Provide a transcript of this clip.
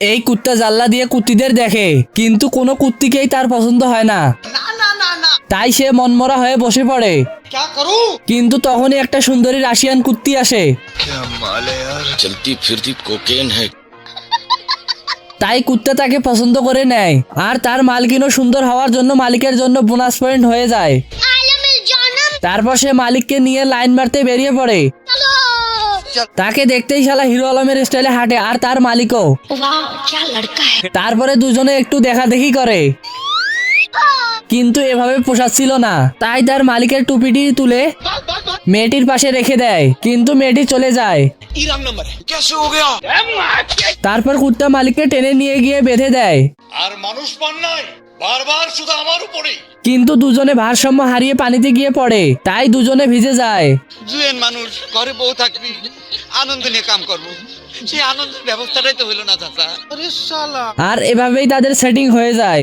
এই কুত্তা জাল্লা দিয়ে কুত্তিদের দেখে, কিন্তু কোনো কুত্তিকেই তার পছন্দ হয় না। তাই সে মনমরা হয়ে বসে পড়ে। কিন্তু তখনই একটা সুন্দরী রাশিয়ান কুত্তি আসে। चलती फिरती कोकेन है। তাই কুত্তা তাকে পছন্দ করে নেয়, আর তার মালকিনও সুন্দর হওয়ার জন্য মালিকের জন্য বোনাস পয়েন্ট হয়ে যায়। তারপর সে মালিককে নিয়ে লাইন মারতে বেরিয়ে পড়ে। তাকে দেখতেই শালা হিরো আলমের স্টাইলে হাঁটে, আর তার মালিকও। তারপরে দুজনে একটু দেখাদেখি করে, কিন্তু এভাবে পোষাচ্ছিল না। তাই তার মালিকের টুপিটি তুলে মেয়েটির পাশে রেখে দেয়, কিন্তু মেয়েটি চলে যায়। कैसे हो गया? তারপর কুত্তা মালিককে টেনে নিয়ে গিয়ে বেঁধে দেয়, আর মানুষ পান নাই, বারবার শুধু আমার উপরে। কিন্তু দুজনে ভারসাম্য হারিয়ে পানিতে গিয়ে পড়ে। তাই দুজনে ভিজে যায়। জুয়েন মানুষ ঘরে বউ থাকবি, আনন্দ নিয়ে কাম করবো, সেই আনন্দের ব্যবস্থাটাই তো হইলো না চাচা। আর এভাবেই তাদের সেটিং হয়ে যায়।